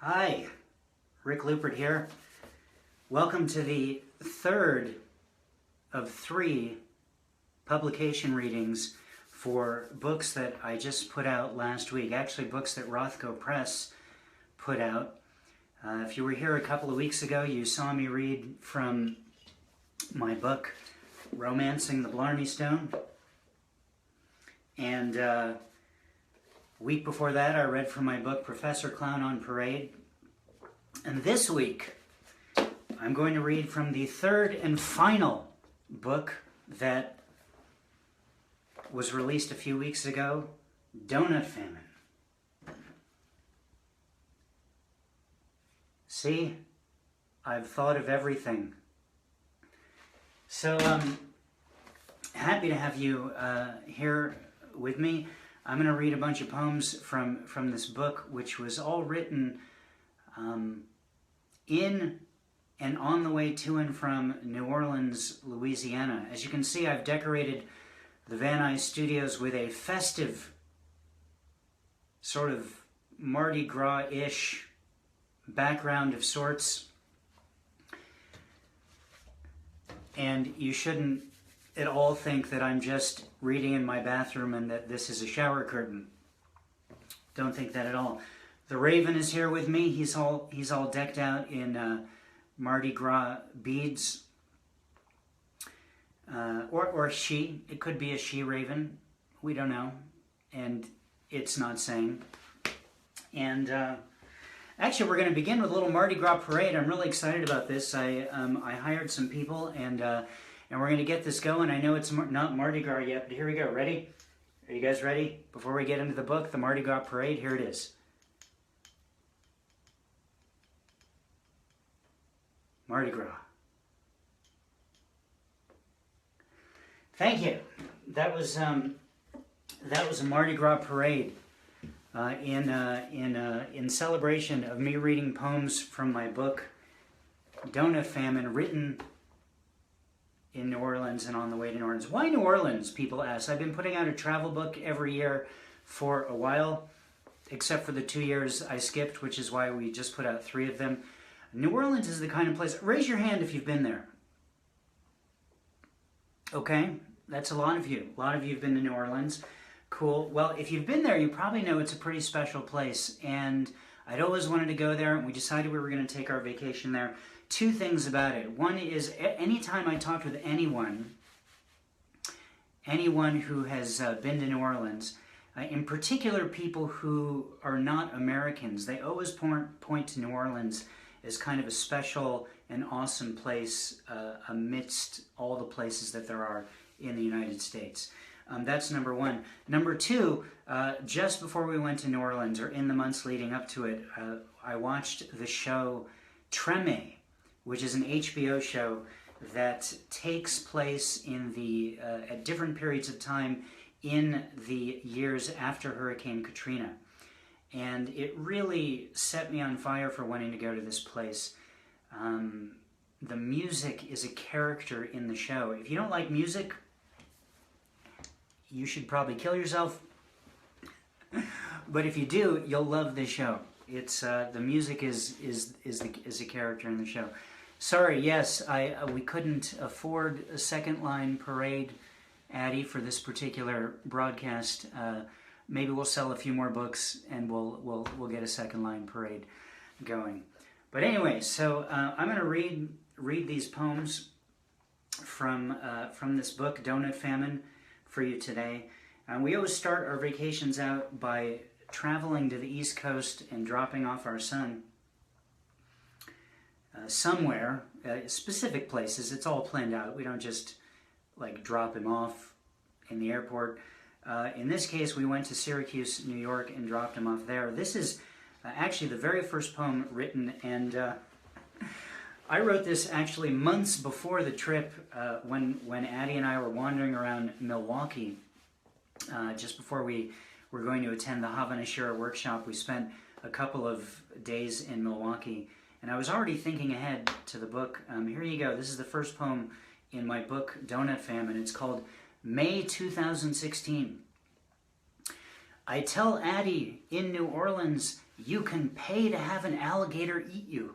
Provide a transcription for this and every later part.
Hi, Rick Lupert here. Welcome to the third of three publication readings for books that I just put out last week. Actually, books that Rothko Press put out. If you were here a couple of weeks ago, you saw me read from my book, Romancing the Blarney Stone. And week before that, I read from my book, Professor Clown on Parade. And this week, I'm going to read from the third and final book that was released a few weeks ago, Donut Famine. See, I've thought of everything. So, happy to have you here with me. I'm going to read a bunch of poems from this book, which was all written in and on the way to and from New Orleans, Louisiana. As you can see, I've decorated the Van Nuys Studios with a festive, sort of Mardi Gras-ish background of sorts. And you shouldn't at all think that I'm just reading in my bathroom and that this is a shower curtain. Don't think that at all. The Raven is here with me. He's all decked out in Mardi Gras beads. Or she. It could be a she-raven. We don't know. And it's not saying. And actually, we're going to begin with a little Mardi Gras parade. I'm really excited about this. I hired some people, and we're going to get this going. I know it's not Mardi Gras yet, but here we go. Ready? Are you guys ready? Before we get into the book, the Mardi Gras parade, here it is. Mardi Gras. Thank you. That was a Mardi Gras parade in celebration of me reading poems from my book Donut Famine, written in New Orleans and on the way to New Orleans. Why New Orleans, people ask. I've been putting out a travel book every year for a while, except for the 2 years I skipped, which is why we just put out 3 of them. New Orleans is the kind of place... Raise your hand if you've been there. Okay, that's a lot of you. A lot of you have been to New Orleans. Cool. Well, if you've been there, you probably know it's a pretty special place. And I'd always wanted to go there, and we decided we were going to take our vacation there. 2 things about it. One is, anytime I talked with anyone who has been to New Orleans, in particular people who are not Americans, they always point to New Orleans as kind of a special and awesome place amidst all the places that there are in the United States. That's number one. Number two, just before we went to New Orleans, or in the months leading up to it, I watched the show Treme, which is an HBO show that takes place in the at different periods of time in the years after Hurricane Katrina. And it really set me on fire for wanting to go to this place. The music is a character in the show. If you don't like music, you should probably kill yourself. But if you do, you'll love this show. It's the music is a character in the show. Sorry, yes, we couldn't afford a second line parade Addy for this particular broadcast. Maybe we'll sell a few more books and we'll get a second line parade going. But anyway, so I'm going to read these poems from this book, Donut Famine, for you today. We always start our vacations out by traveling to the East Coast and dropping off our son somewhere, specific places. It's all planned out. We don't just like drop him off in the airport. In this case, we went to Syracuse, New York, and dropped him off there. This is actually the very first poem written, and I wrote this actually months before the trip when Addie and I were wandering around Milwaukee. Just before we were going to attend the Havana Shira workshop, we spent a couple of days in Milwaukee, and I was already thinking ahead to the book. Here you go. This is the first poem in my book, Donut Famine. It's called May 2016. I tell Addie in New Orleans, you can pay to have an alligator eat you.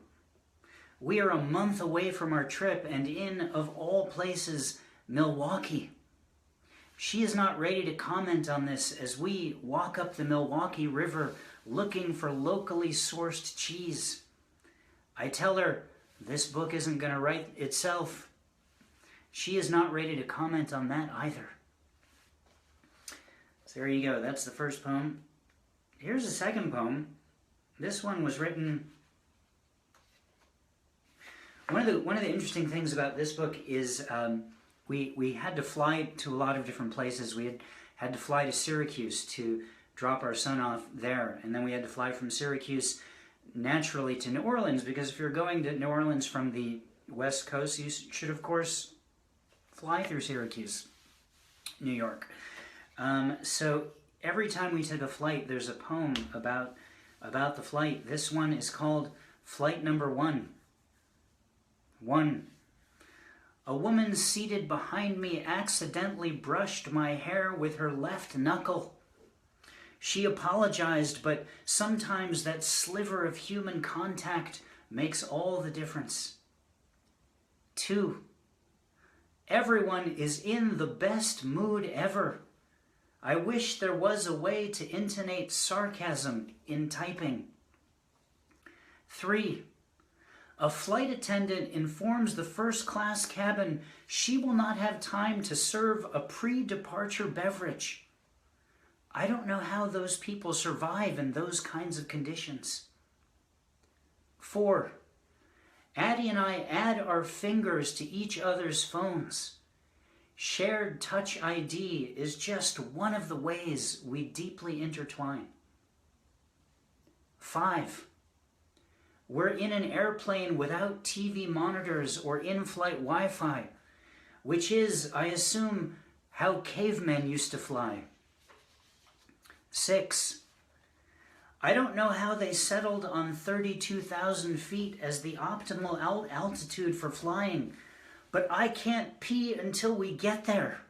We are a month away from our trip and in, of all places, Milwaukee. She is not ready to comment on this as we walk up the Milwaukee River looking for locally sourced cheese. I tell her, this book isn't going to write itself. She is not ready to comment on that either. So there you go. That's the first poem. Here's the second poem. This one was written... One of the interesting things about this book is we had to fly to a lot of different places. We had to fly to Syracuse to drop our son off there, and then we had to fly from Syracuse naturally to New Orleans, because if you're going to New Orleans from the West Coast, you should, of course, fly through Syracuse, New York. So every time we took a flight, there's a poem about the flight. This one is called Flight Number 1. 1. A woman seated behind me accidentally brushed my hair with her left knuckle. She apologized, but sometimes that sliver of human contact makes all the difference. 2. Everyone is in the best mood ever. I wish there was a way to intonate sarcasm in typing. 3. A flight attendant informs the first-class cabin she will not have time to serve a pre-departure beverage. I don't know how those people survive in those kinds of conditions. 4. Addie and I add our fingers to each other's phones. Shared Touch ID is just one of the ways we deeply intertwine. 5. We're in an airplane without TV monitors or in-flight Wi-Fi, which is, I assume, how cavemen used to fly. 6. I don't know how they settled on 32,000 feet as the optimal altitude for flying, but I can't pee until we get there.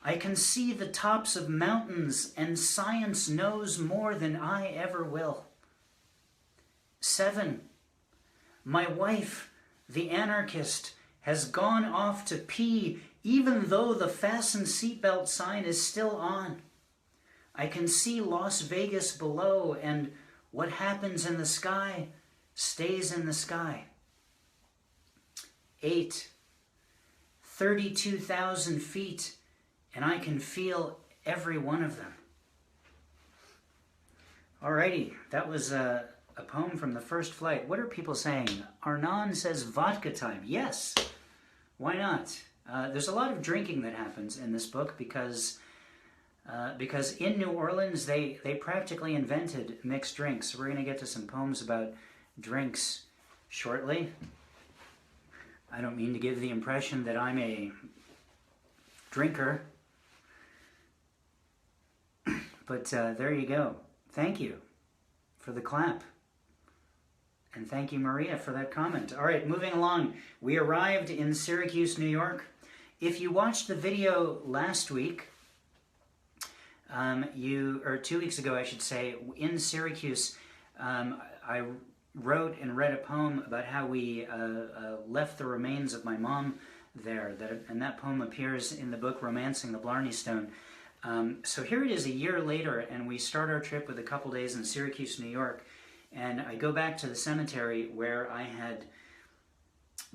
I can see the tops of mountains, and science knows more than I ever will. 7. My wife, the anarchist, has gone off to pee even though the fasten seatbelt sign is still on. I can see Las Vegas below, and what happens in the sky stays in the sky. 8. 32,000 feet, and I can feel every one of them. Alrighty, that was a poem from the first flight. What are people saying? Arnon says vodka time. Yes, why not? There's a lot of drinking that happens in this book because in New Orleans they practically invented mixed drinks. We're going to get to some poems about drinks shortly. I don't mean to give the impression that I'm a drinker, but there you go. Thank you for the clap. And thank you, Maria, for that comment. All right, moving along. We arrived in Syracuse, New York. If you watched the video last week, or 2 weeks ago, I should say, in Syracuse, I wrote and read a poem about how we left the remains of my mom there, and that poem appears in the book Romancing the Blarney Stone. So here it is a year later, and we start our trip with a couple days in Syracuse, New York, and I go back to the cemetery where I had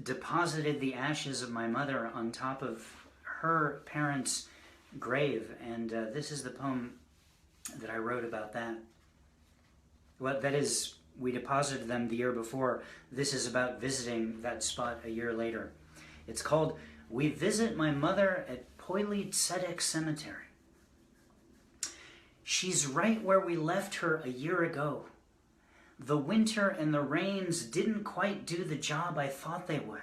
deposited the ashes of my mother on top of her parents' grave, and this is the poem that I wrote about that. Well, that is, we deposited them the year before. This is about visiting that spot a year later. It's called We Visit My Mother at Poily Tzedek Cemetery. She's right where we left her a year ago. The winter and the rains didn't quite do the job I thought they would.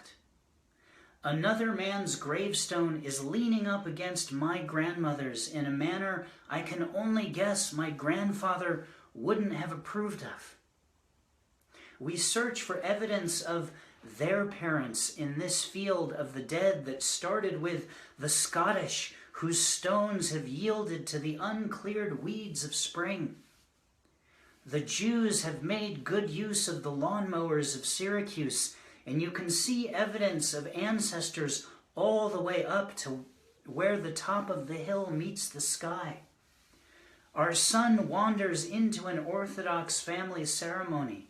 Another man's gravestone is leaning up against my grandmother's in a manner I can only guess my grandfather wouldn't have approved of. We search for evidence of their parents in this field of the dead that started with the Scottish, whose stones have yielded to the uncleared weeds of spring. The Jews have made good use of the lawnmowers of Syracuse, and you can see evidence of ancestors all the way up to where the top of the hill meets the sky. Our son wanders into an Orthodox family ceremony,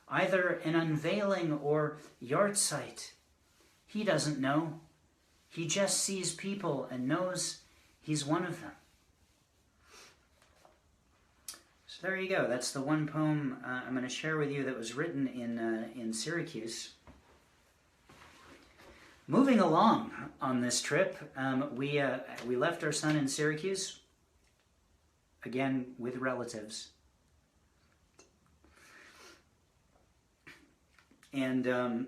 either an unveiling or yahrzeit. He doesn't know. He just sees people and knows he's one of them. So there you go. That's the one poem I'm going to share with you that was written in Syracuse. Moving along on this trip, we left our son in Syracuse, again with relatives, and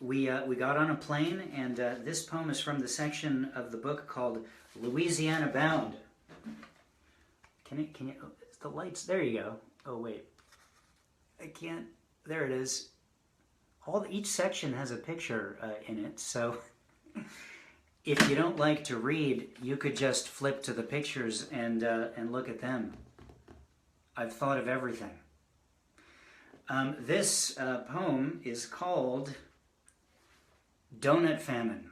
we got on a plane. And this poem is from the section of the book called "Louisiana Bound." Can you? Oh, the lights. There you go. Oh wait, I can't. There it is. Each section has a picture in it, so if you don't like to read, you could just flip to the pictures and look at them. I've thought of everything. This poem is called Donut Famine,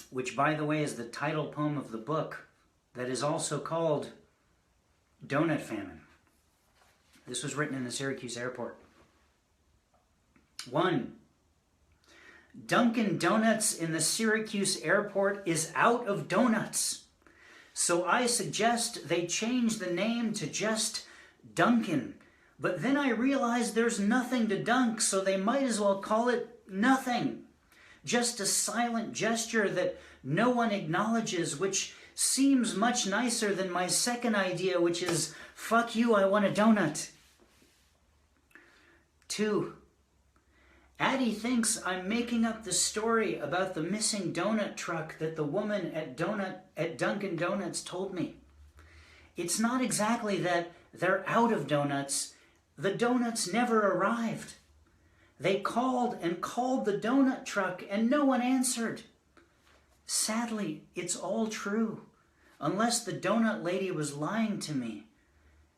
which, by the way, is the title poem of the book that is also called Donut Famine. This was written in the Syracuse airport. 1. Dunkin' Donuts in the Syracuse airport is out of donuts. So I suggest they change the name to just Dunkin'. But then I realized there's nothing to dunk, so they might as well call it nothing. Just a silent gesture that no one acknowledges, which seems much nicer than my second idea, which is, fuck you, I want a donut. 2. Addie thinks I'm making up the story about the missing donut truck that the woman at Dunkin' Donuts told me. It's not exactly that they're out of donuts. The donuts never arrived. They called and called the donut truck and no one answered. Sadly, it's all true, unless the donut lady was lying to me.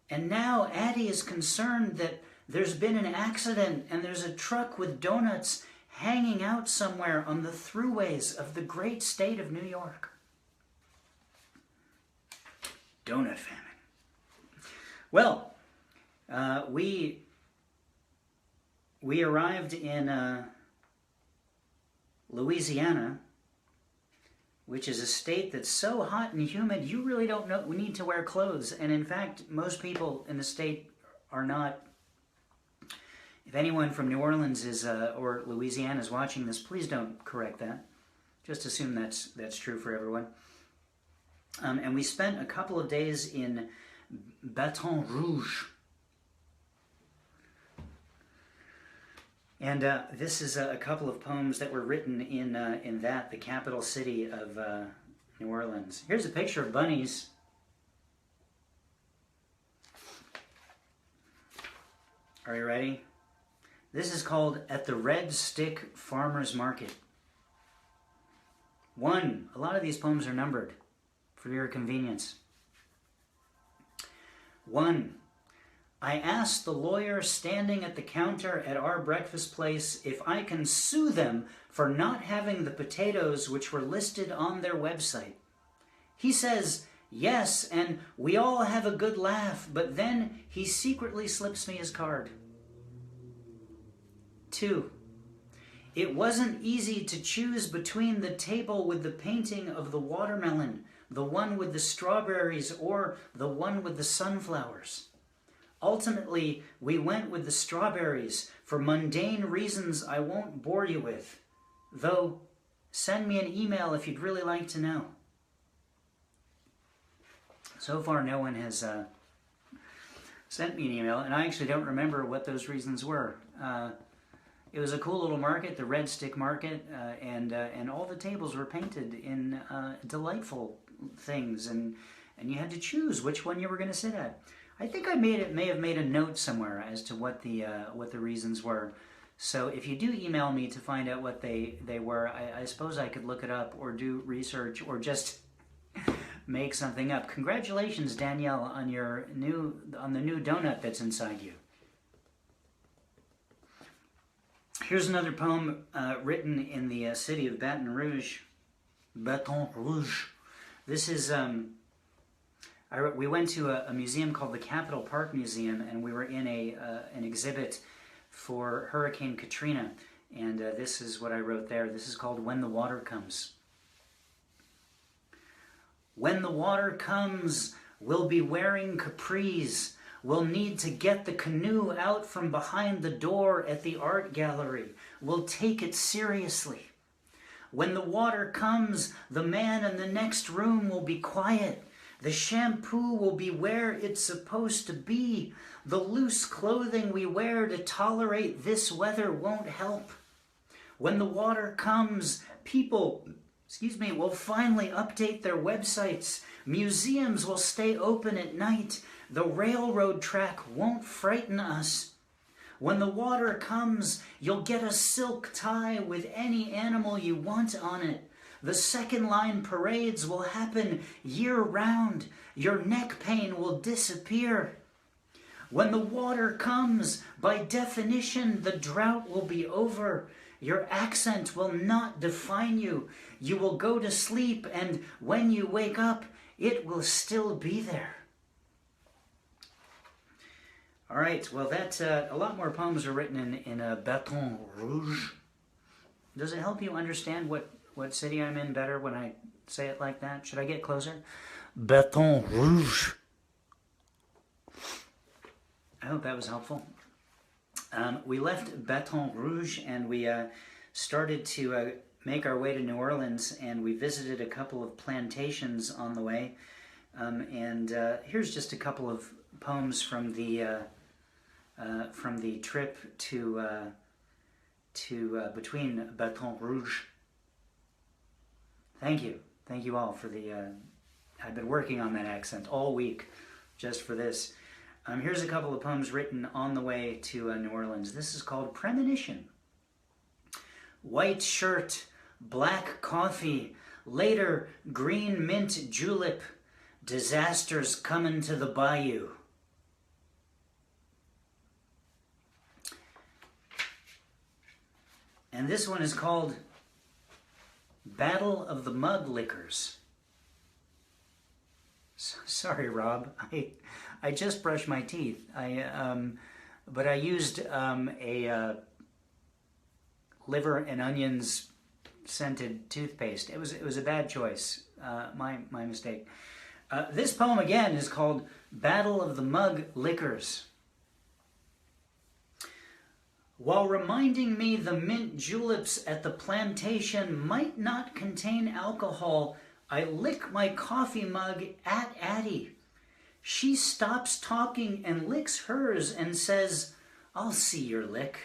And now Addie is concerned that there's been an accident and there's a truck with donuts hanging out somewhere on the throughways of the great state of New York. Donut famine. Well, we arrived in Louisiana, which is a state that's so hot and humid you really don't need to wear clothes. And in fact, most people in the state are not. If anyone from New Orleans is or Louisiana is watching this, please don't correct that. Just assume that's true for everyone. And we spent a couple of days in Baton Rouge. And this is a couple of poems that were written in the capital city of New Orleans. Here's a picture of bunnies. Are you ready? This is called At the Red Stick Farmer's Market. 1. A lot of these poems are numbered for your convenience. 1. I asked the lawyer standing at the counter at our breakfast place if I can sue them for not having the potatoes which were listed on their website. He says, yes, and we all have a good laugh, but then he secretly slips me his card. 2. It wasn't easy to choose between the table with the painting of the watermelon, the one with the strawberries, or the one with the sunflowers. Ultimately, we went with the strawberries for mundane reasons I won't bore you with, though send me an email if you'd really like to know. So far, no one has sent me an email, and I actually don't remember what those reasons were. It was a cool little market, the Red Stick Market, and all the tables were painted in delightful things, and you had to choose which one you were going to sit at. I think I may have made a note somewhere as to what the reasons were. So if you do email me to find out what they were, I suppose I could look it up or do research or just make something up. Congratulations, Danielle, on the new donut that's inside you. Here's another poem written in the city of Baton Rouge. Baton Rouge. This is we went to a museum called the Capitol Park Museum, and we were in an exhibit for Hurricane Katrina, and this is what I wrote there. This is called When the Water Comes. When the water comes, we'll be wearing capris. We'll need to get the canoe out from behind the door at the art gallery. We'll take it seriously. When the water comes, the man in the next room will be quiet. The shampoo will be where it's supposed to be. The loose clothing we wear to tolerate this weather won't help. When the water comes, people, will finally update their websites. Museums will stay open at night. The railroad track won't frighten us. When the water comes, you'll get a silk tie with any animal you want on it. The second line parades will happen year-round. Your neck pain will disappear. When the water comes, by definition, the drought will be over. Your accent will not define you. You will go to sleep, and when you wake up, it will still be there. All right, well, that's a lot more poems are written in Baton Rouge. Does it help you understand what city I'm in better when I say it like that? Should I get closer? Baton Rouge. I hope that was helpful. We left Baton Rouge and we started to make our way to New Orleans, and we visited a couple of plantations on the way. Here's just a couple of poems from the trip to between Baton Rouge. Thank you all for the. I've been working on that accent all week, just for this. Here's a couple of poems written on the way to New Orleans. This is called Premonition. White shirt, black coffee, later green mint julep, disasters coming to the bayou. And this one is called Battle of the Mug Lickers. Sorry, Rob. I just brushed my teeth. But I used a liver and onions scented toothpaste. It was a bad choice. My mistake. This poem again is called Battle of the Mug Lickers. While reminding me the mint juleps at the plantation might not contain alcohol, I lick my coffee mug at Addie. She stops talking and licks hers and says, "I'll see your lick."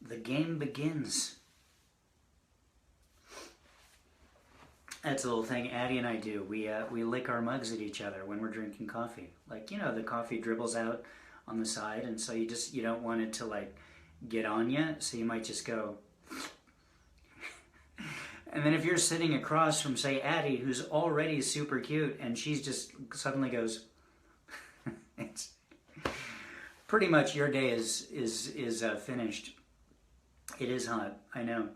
The game begins. That's a little thing Addie and I do. We lick our mugs at each other when we're drinking coffee. Like, you know, the coffee dribbles out on the side, and so you don't want it to like get on you, so you might just go. And then if you're sitting across from, say, Addie, who's already super cute, and she's just suddenly goes, it's pretty much your day is finished. It is hot, I know.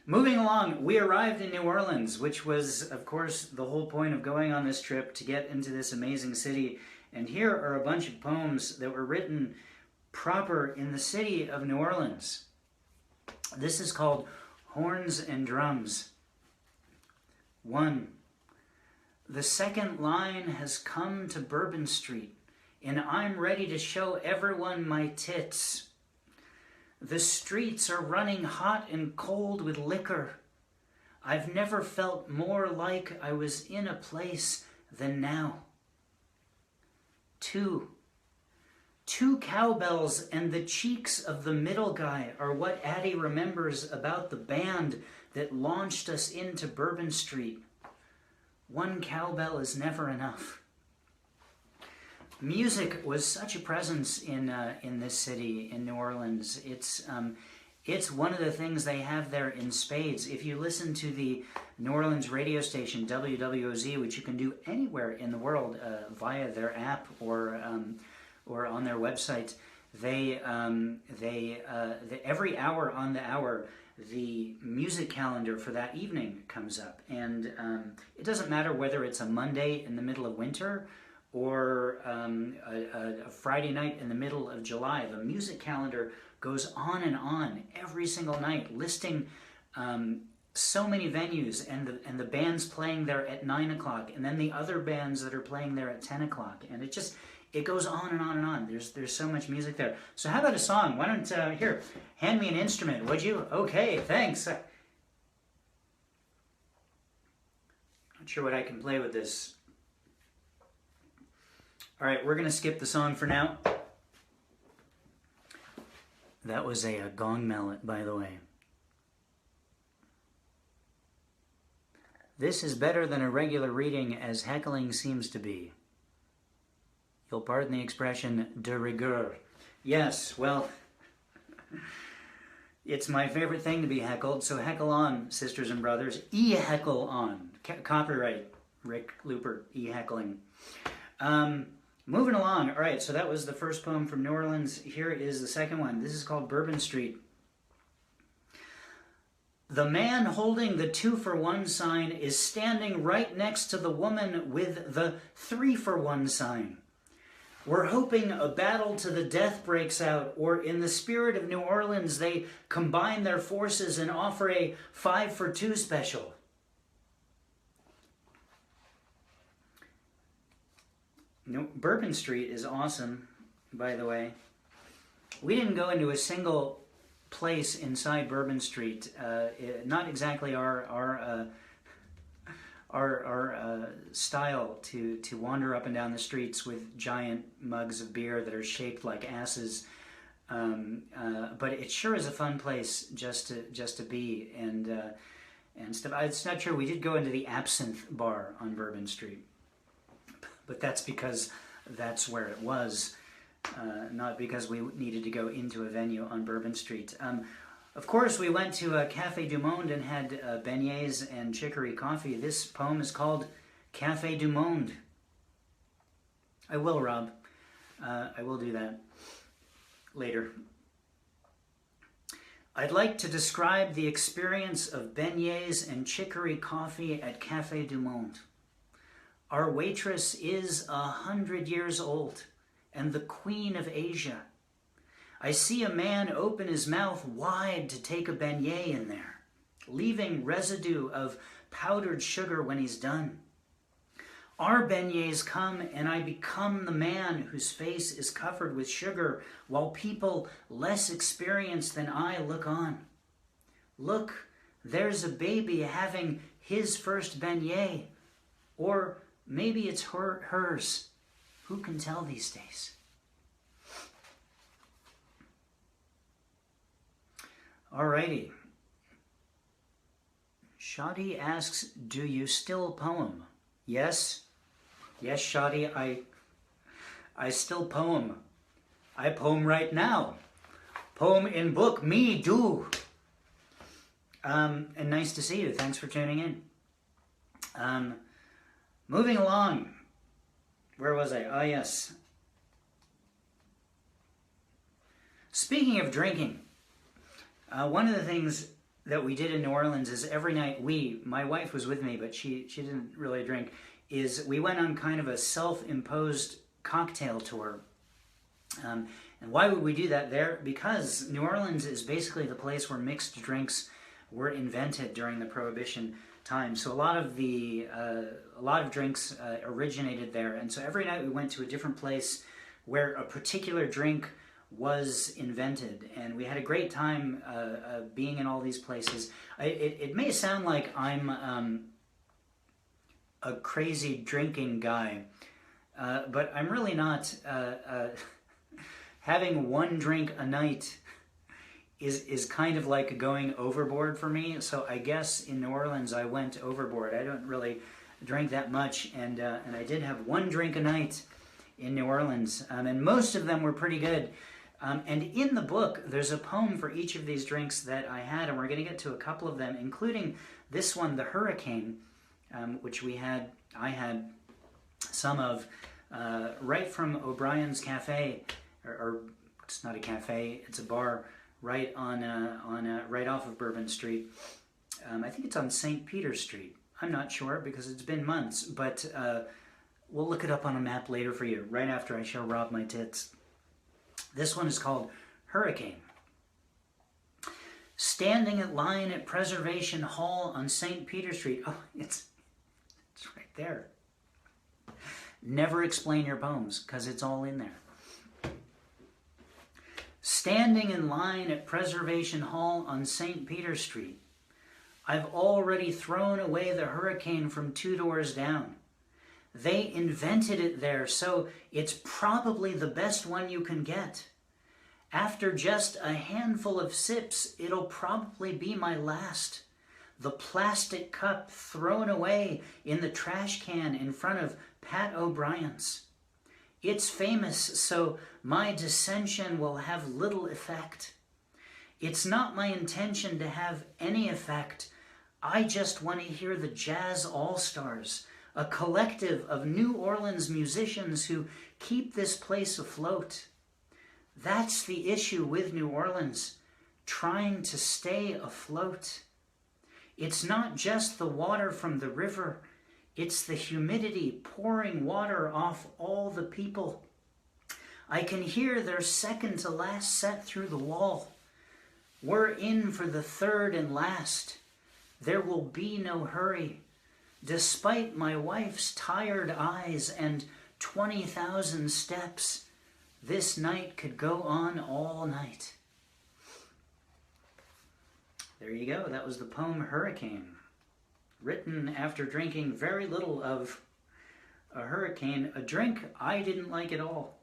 Moving along, we arrived in New Orleans, which was, of course, the whole point of going on this trip, to get into this amazing city. And here are a bunch of poems that were written proper in the city of New Orleans. This is called Horns and Drums. 1. The second line has come to Bourbon Street, and I'm ready to show everyone my tits. The streets are running hot and cold with liquor. I've never felt more like I was in a place than now. 2. Two cowbells and the cheeks of the middle guy are what Addie remembers about the band that launched us into Bourbon Street. One cowbell is never enough. Music was such a presence in this city, in New Orleans. It It's one of the things they have there in spades. If you listen to the New Orleans radio station, WWOZ, which you can do anywhere in the world via their app or on their website, every hour on the hour, the music calendar for that evening comes up. And it doesn't matter whether it's a Monday in the middle of winter or a Friday night in the middle of July. The music calendar goes on and on every single night, listing so many venues and the bands playing there at 9 o'clock, and then the other bands that are playing there at 10 o'clock, and it goes on and on and on. There's so much music there. So how about a song? Why don't here, hand me an instrument, would you? Okay, thanks. Not sure what I can play with this. All right, we're gonna skip the song for now. That was a gong mallet, by the way. This is better than a regular reading, as heckling seems to be. You'll pardon the expression, de rigueur. Yes, well, it's my favorite thing to be heckled, so heckle on, sisters and brothers. E-heckle on. Copyright, Rick Lupert, e-heckling. Moving along. All right, so that was the first poem from New Orleans. Here is the second one. This is called Bourbon Street. The man holding the 2-for-1 sign is standing right next to the woman with the 3-for-1 sign. We're hoping a battle to the death breaks out, or in the spirit of New Orleans, they combine their forces and offer a 5-for-2 special. No, Bourbon Street is awesome, by the way. We didn't go into a single place inside Bourbon Street. Not exactly our style to wander up and down the streets with giant mugs of beer that are shaped like asses. But it sure is a fun place just to be and stuff. It's not true. We did go into the Absinthe Bar on Bourbon Street. But that's because that's where it was, not because we needed to go into a venue on Bourbon Street. Of course, we went to Café du Monde and had beignets and chicory coffee. This poem is called Café du Monde. I will, Rob. I will do that later. I'd like to describe the experience of beignets and chicory coffee at Café du Monde. Our waitress is 100 years old and the queen of Asia. I see a man open his mouth wide to take a beignet in there, leaving residue of powdered sugar when he's done. Our beignets come and I become the man whose face is covered with sugar while people less experienced than I look on. Look, there's a baby having his first beignet, or maybe it's hers. Who can tell these days? Alrighty. Shadi asks, do you still poem? Yes. Yes, Shadi, I still poem. I poem right now. Poem in book, me do. And nice to see you. Thanks for tuning in. Moving along. Where was I? Oh, yes. Speaking of drinking, one of the things that we did in New Orleans is every night my wife was with me, but she didn't really drink, is we went on kind of a self-imposed cocktail tour. And why would we do that there? Because New Orleans is basically the place where mixed drinks were invented during the Prohibition time. So a lot of drinks originated there, and so every night we went to a different place where a particular drink was invented, and we had a great time being in all these places. It may sound like I'm a crazy drinking guy, but I'm really not. Having one drink a night is kind of like going overboard for me. So I guess in New Orleans I went overboard. I don't really drink that much, and I did have one drink a night in New Orleans, and most of them were pretty good. And in the book, there's a poem for each of these drinks that I had, and we're going to get to a couple of them, including this one, the Hurricane, which I had some of right from O'Brien's Cafe, or it's not a cafe, it's a bar right right off of Bourbon Street. I think it's on St. Peter Street. I'm not sure because it's been months, but we'll look it up on a map later for you, right after I show Rob my tits. This one is called Hurricane. Standing at line at Preservation Hall on St. Peter Street. Oh, it's right there. Never explain your poems, because it's all in there. Standing in line at Preservation Hall on St. Peter Street. I've already thrown away the Hurricane from 2 doors down. They invented it there, so it's probably the best one you can get. After just a handful of sips, it'll probably be my last. The plastic cup thrown away in the trash can in front of Pat O'Brien's. It's famous, so my dissension will have little effect. It's not my intention to have any effect. I just want to hear the Jazz All-Stars, a collective of New Orleans musicians who keep this place afloat. That's the issue with New Orleans, trying to stay afloat. It's not just the water from the river, it's the humidity pouring water off all the people. I can hear their second to last set through the wall. We're in for the third and last. There will be no hurry. Despite my wife's tired eyes and 20,000 steps, this night could go on all night. There you go. That was the poem Hurricane, written after drinking very little of a hurricane, a drink I didn't like at all.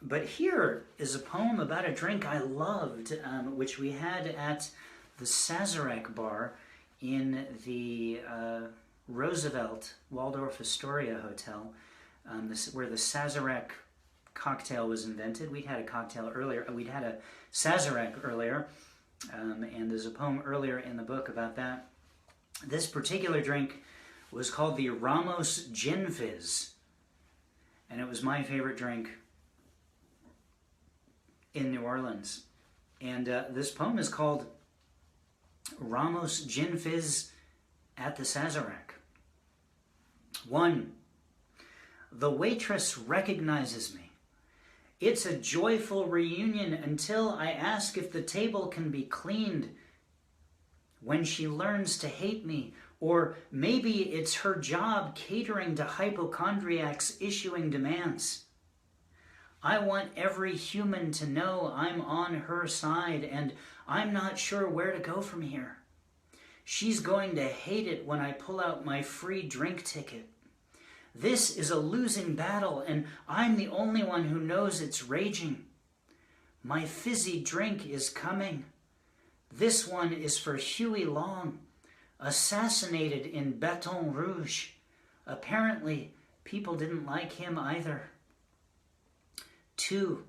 But here is a poem about a drink I loved, which we had at the Sazerac bar in the Roosevelt Waldorf Astoria Hotel, where the Sazerac cocktail was invented. We'd had a cocktail earlier. We'd had a Sazerac earlier, and there's a poem earlier in the book about that. This particular drink was called the Ramos Gin Fizz, and it was my favorite drink in New Orleans. And this poem is called Ramos Gin Fizz at the Sazerac. 1. The waitress recognizes me. It's a joyful reunion until I ask if the table can be cleaned. When she learns to hate me, or maybe it's her job catering to hypochondriacs issuing demands. I want every human to know I'm on her side, and I'm not sure where to go from here. She's going to hate it when I pull out my free drink ticket. This is a losing battle, and I'm the only one who knows it's raging. My fizzy drink is coming. This one is for Huey Long, assassinated in Baton Rouge. Apparently, people didn't like him either. 2.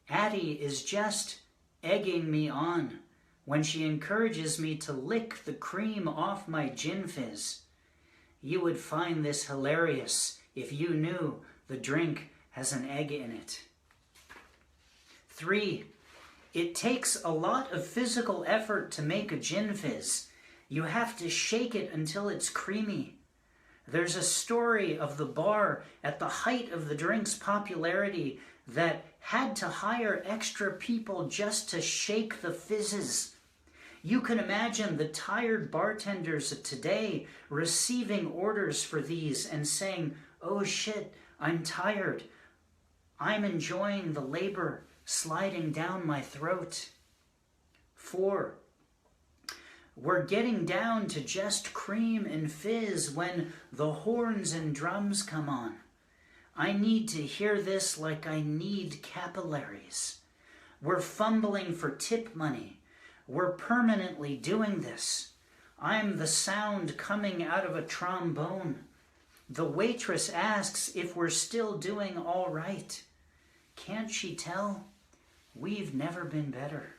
Addie is just egging me on when she encourages me to lick the cream off my gin fizz. You would find this hilarious if you knew the drink has an egg in it. 3. It takes a lot of physical effort to make a gin fizz. You have to shake it until it's creamy. There's a story of the bar at the height of the drink's popularity that had to hire extra people just to shake the fizzes. You can imagine the tired bartenders of today receiving orders for these and saying, "Oh shit, I'm tired. I'm enjoying the labor sliding down my throat." 4. We're getting down to just cream and fizz when the horns and drums come on. I need to hear this like I need capillaries. We're fumbling for tip money. We're permanently doing this. I'm the sound coming out of a trombone. The waitress asks if we're still doing all right. Can't she tell? We've never been better.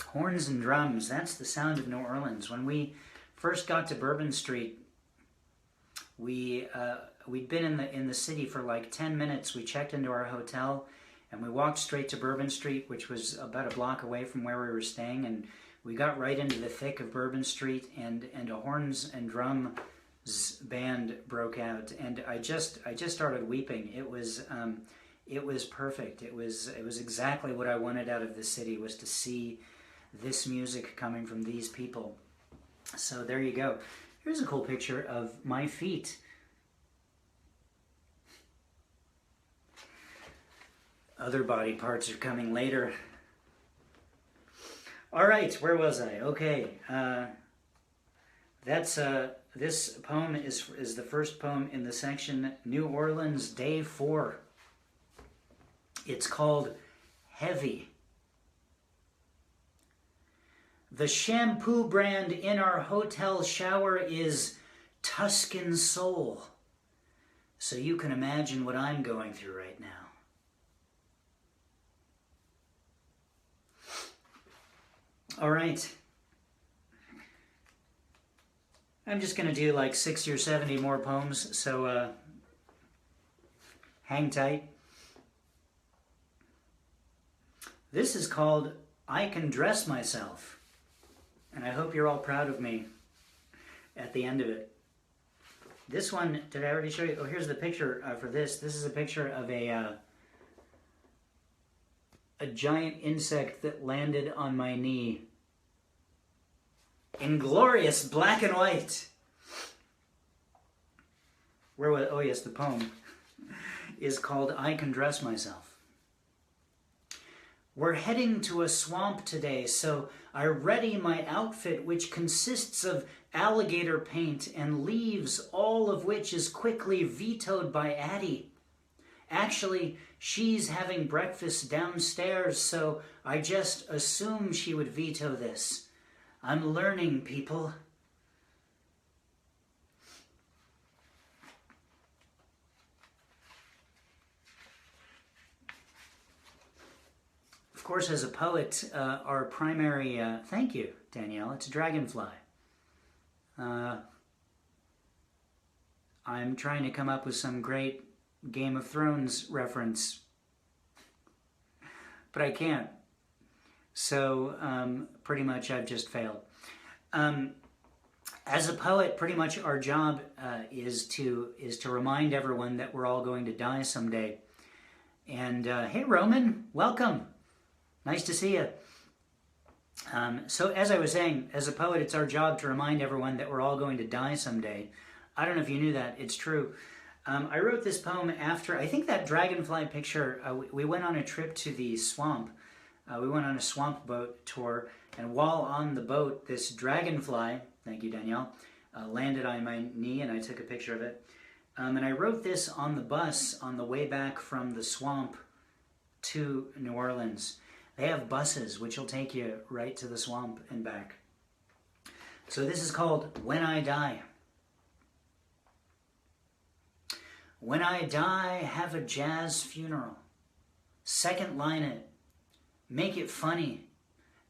Horns and drums, that's the sound of New Orleans. When we first got to Bourbon Street, we'd been in the city for like 10 minutes. We checked into our hotel and we walked straight to Bourbon Street, which was about a block away from where we were staying, and we got right into the thick of Bourbon Street, and a horns and drums band broke out, and I just started weeping. It was perfect. It was exactly what I wanted out of the city, was to see this music coming from these people. So there you go. Here's a cool picture of my feet. Other body parts are coming later. All right, where was I? Okay, this poem is the first poem in the section New Orleans, Day 4. It's called Heavy. The shampoo brand in our hotel shower is Tuscan Soul. So you can imagine what I'm going through right now. All right. I'm just going to do like 60 or 70 more poems, so hang tight. This is called I Can Dress Myself, and I hope you're all proud of me at the end of it. This one, did I already show you? Oh, here's the picture for this. This is a picture of a giant insect that landed on my knee in glorious black and white. Where was, oh yes, the poem is called I Can Dress Myself. We're heading to a swamp today, so I ready my outfit, which consists of alligator paint and leaves, all of which is quickly vetoed by Addie. Actually, she's having breakfast downstairs, so I just assumed she would veto this. I'm learning, people. Of course, as a poet, our primary... thank you, Danielle. It's a dragonfly. I'm trying to come up with some great Game of Thrones reference, but I can't. So pretty much I've just failed. As a poet, pretty much our job is to remind everyone that we're all going to die someday. And hey, Roman, welcome. Nice to see you. So as I was saying, as a poet, it's our job to remind everyone that we're all going to die someday. I don't know if you knew that. It's true. I wrote this poem after, I think that dragonfly picture, we went on a trip to the swamp. We went on a swamp boat tour, and while on the boat, this dragonfly, thank you, Danielle, landed on my knee, and I took a picture of it. And I wrote this on the bus on the way back from the swamp to New Orleans. They have buses which will take you right to the swamp and back. So this is called When I Die. When I die, have a jazz funeral. Second line it. Make it funny.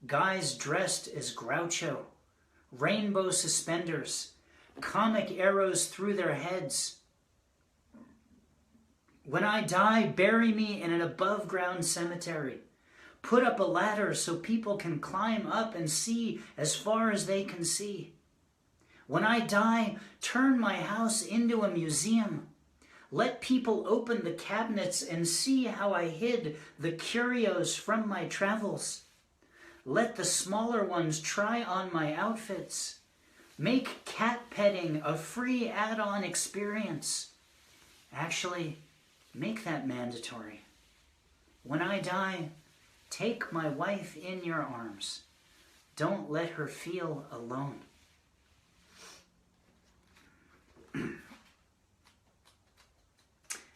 Guys dressed as Groucho. Rainbow suspenders. Comic arrows through their heads. When I die, bury me in an above-ground cemetery. Put up a ladder so people can climb up and see as far as they can see. When I die, turn my house into a museum. Let people open the cabinets and see how I hid the curios from my travels. Let the smaller ones try on my outfits. Make cat petting a free add-on experience. Actually, make that mandatory. When I die, take my wife in your arms. Don't let her feel alone.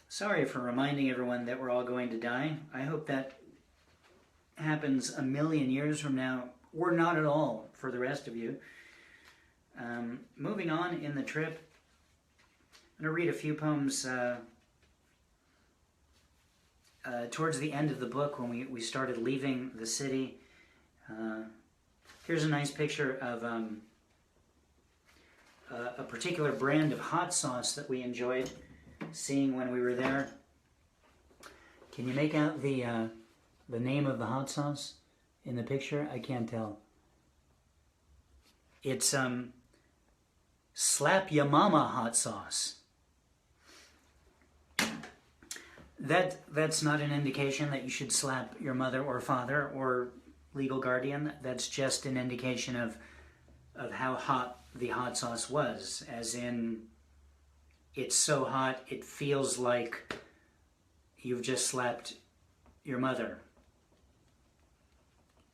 Sorry for reminding everyone that we're all going to die. I hope that happens a million years from now, or not at all for the rest of you. Moving on in the trip, I'm going to read a few poems towards the end of the book, when we started leaving the city. Here's a nice picture of a particular brand of hot sauce that we enjoyed seeing when we were there. Can you make out the name of the hot sauce in the picture? I can't tell. It's Slap Ya Mama hot sauce. That's not an indication that you should slap your mother or father or legal guardian. That's just an indication of how hot the hot sauce was, as in it's so hot it feels like you've just slapped your mother,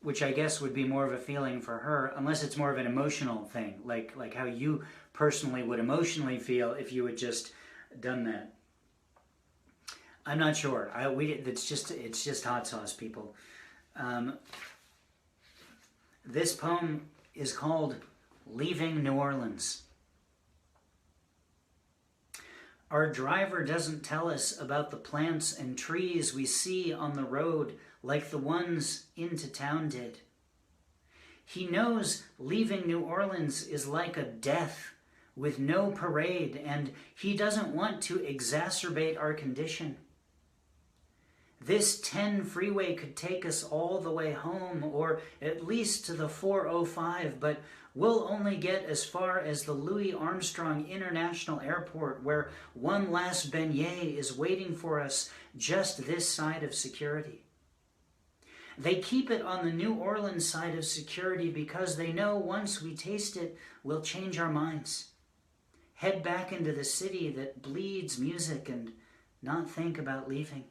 which I guess would be more of a feeling for her, unless it's more of an emotional thing, like how you personally would emotionally feel if you had just done that. I'm not sure. It's just hot sauce, people. This poem is called Leaving New Orleans. Our driver doesn't tell us about the plants and trees we see on the road like the ones into town did. He knows leaving New Orleans is like a death with no parade, and he doesn't want to exacerbate our condition. This 10 freeway could take us all the way home, or at least to the 405, but we'll only get as far as the Louis Armstrong International Airport, where one last beignet is waiting for us just this side of security. They keep it on the New Orleans side of security because they know once we taste it, we'll change our minds. Head back into the city that bleeds music and not think about leaving.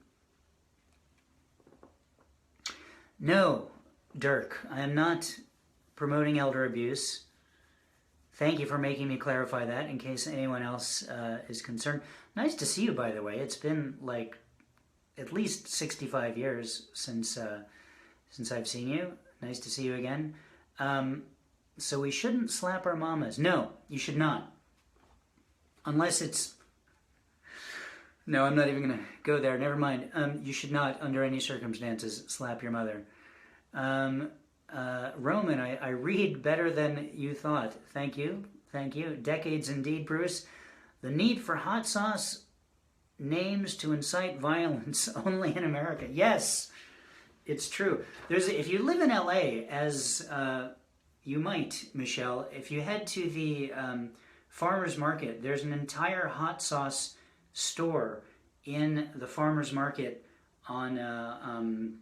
No, Dirk, I am not promoting elder abuse. Thank you for making me clarify that in case anyone else is concerned. Nice to see you, by the way. It's been like at least 65 years since I've seen you. Nice to see you again. So we shouldn't slap our mamas. No, you should not. Unless it's... No, I'm not even going to go there. Never mind. You should not, under any circumstances, slap your mother. Roman, I read better than you thought. Thank you. Thank you. Decades indeed, Bruce. The need for hot sauce names to incite violence only in America. Yes, it's true. If you live in LA, as you might, Michelle, if you head to the farmer's market, there's an entire hot sauce store in the farmer's market on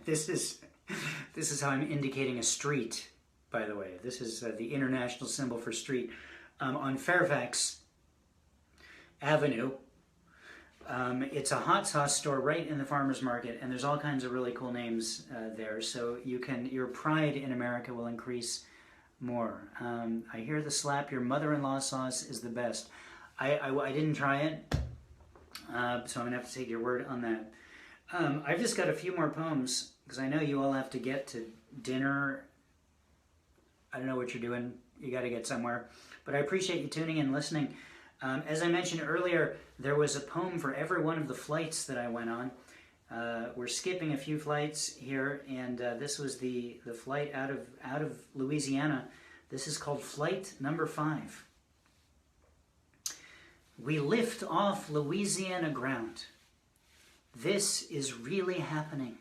this is how I'm indicating a street, by the way. This is the international symbol for street on Fairfax Avenue. It's a hot sauce store right in the farmer's market, and there's all kinds of really cool names there, so your pride in America will increase more. I hear the slap your mother-in-law sauce is the best. I didn't try it, so I'm going to have to take your word on that. I've just got a few more poems, because I know you all have to get to dinner. I don't know what you're doing. You got to get somewhere. But I appreciate you tuning in and listening. As I mentioned earlier, there was a poem for every one of the flights that I went on. We're skipping a few flights here, and this was the flight out of Louisiana. This is called Flight Number 5. We lift off Louisiana ground. This is really happening.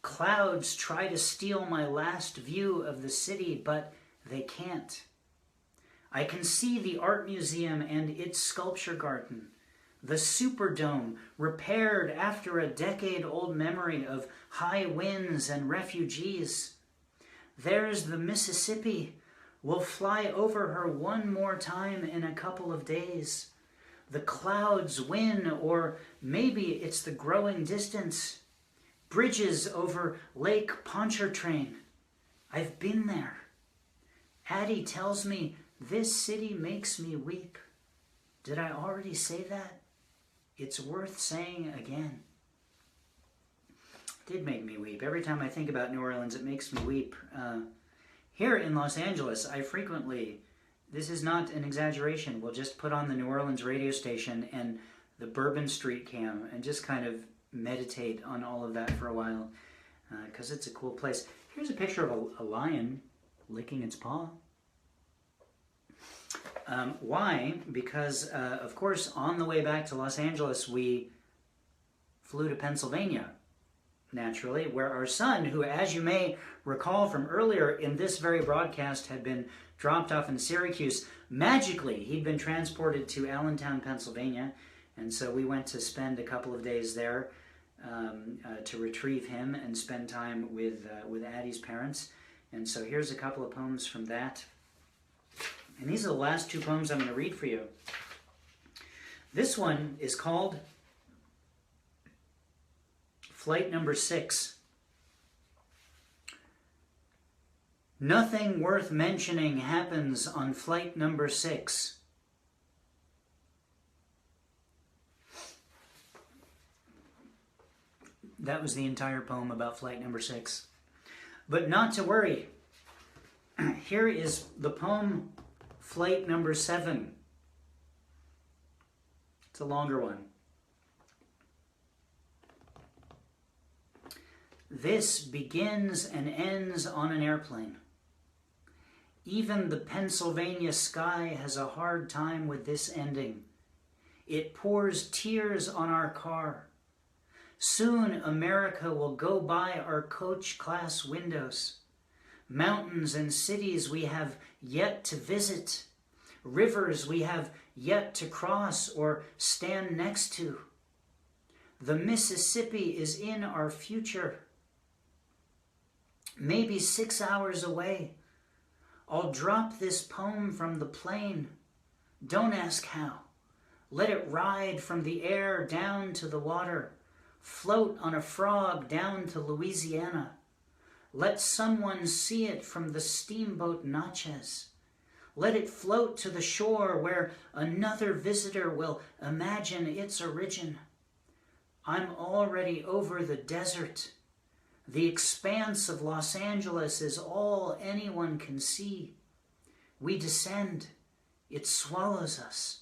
Clouds try to steal my last view of the city, but they can't. I can see the art museum and its sculpture garden, the Superdome, repaired after a decade-old memory of high winds and refugees. There's the Mississippi. We'll fly over her one more time in a couple of days. The clouds win, or maybe it's the growing distance. Bridges over Lake Pontchartrain. I've been there. Addie tells me this city makes me weep. Did I already say that? It's worth saying again. It did make me weep. Every time I think about New Orleans, it makes me weep. Here in Los Angeles, I frequently, this is not an exaggeration, will just put on the New Orleans radio station, and the Bourbon Street cam and just kind of meditate on all of that for a while, because it's a cool place. Here's a picture of a lion licking its paw. Why? Because, of course, on the way back to Los Angeles, we flew to Pennsylvania, naturally, where our son, who, as you may recall from earlier in this very broadcast, had been dropped off in Syracuse. Magically, he'd been transported to Allentown, Pennsylvania, and so we went to spend a couple of days there to retrieve him and spend time with Addie's parents. And so here's a couple of poems from that. And these are the last two poems I'm going to read for you. This one is called Flight Number 6. Nothing worth mentioning happens on flight number 6. That was the entire poem about flight number 6. But not to worry. Here is the poem Flight Number 7. It's a longer one. This begins and ends on an airplane. Even the Pennsylvania sky has a hard time with this ending. It pours tears on our car. Soon America will go by our coach class windows. Mountains and cities we have yet to visit. Rivers we have yet to cross or stand next to. The Mississippi is in our future. Maybe 6 hours away. I'll drop this poem from the plane. Don't ask how. Let it ride from the air down to the water. Float on a frog down to Louisiana. Let someone see it from the steamboat Natchez. Let it float to the shore where another visitor will imagine its origin. I'm already over the desert. The expanse of Los Angeles is all anyone can see. We descend. It swallows us.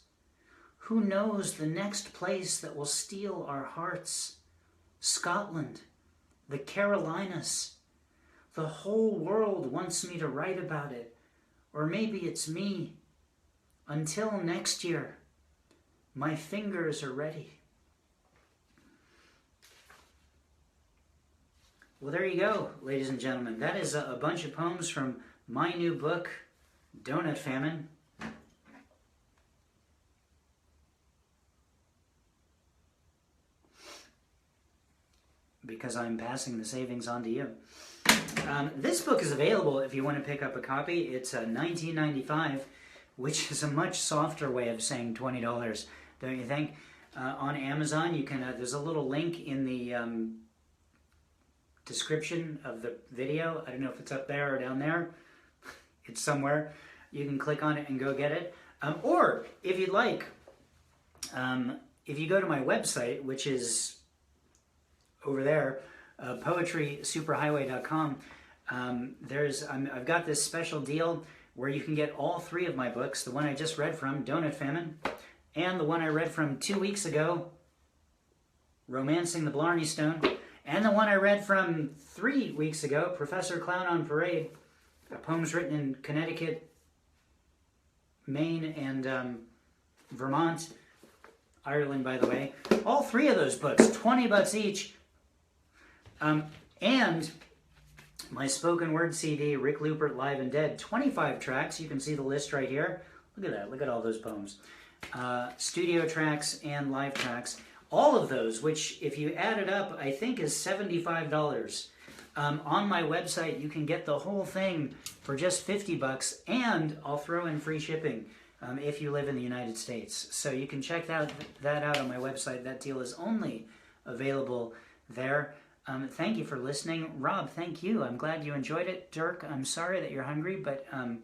Who knows the next place that will steal our hearts? Scotland, the Carolinas. The whole world wants me to write about it. Or maybe it's me. Until next year, my fingers are ready. Well, there you go, ladies and gentlemen. That is a bunch of poems from my new book, Donut Famine. Because I'm passing the savings on to you. This book is available if you want to pick up a copy. It's $19.95, which is a much softer way of saying $20, don't you think? On Amazon, you can. There's a little link in the description of the video. I don't know if it's up there or down there. It's somewhere. You can click on it and go get it. Or, if you'd like, if you go to my website, which is over there, poetrysuperhighway.com, I've got this special deal where you can get all three of my books, the one I just read from, Donut Famine, and the one I read from 2 weeks ago, Romancing the Blarney Stone, and the one I read from 3 weeks ago, Professor Clown on Parade, poems written in Connecticut, Maine, and Vermont, Ireland, by the way. All three of those books, $20 each. And my spoken word CD, Rick Lupert Live and Dead, 25 tracks. You can see the list right here. Look at that. Look at all those poems. Studio tracks and live tracks. All of those, which if you add it up, I think is $75. On my website, you can get the whole thing for just $50, and I'll throw in free shipping if you live in the United States. So you can check that out on my website. That deal is only available there. Thank you for listening. Rob, thank you. I'm glad you enjoyed it. Dirk, I'm sorry that you're hungry, but I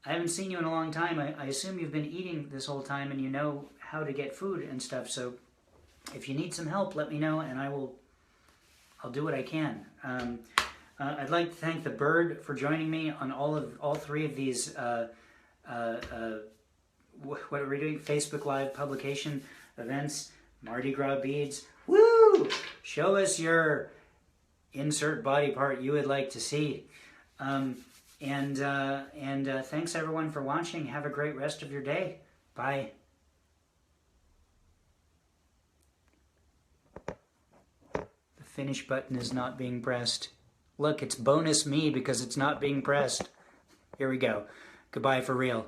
haven't seen you in a long time. I assume you've been eating this whole time and you know how to get food and stuff. So if you need some help, let me know and I'll do what I can. I'd like to thank the Bird for joining me on all three of these what are we doing? Facebook Live publication events, Mardi Gras beads. Woo! Show us your insert body part you would like to see. Thanks everyone for watching. Have a great rest of your day. Bye. The finish button is not being pressed. Look, it's bonus me because it's not being pressed. Here we go. Goodbye for real.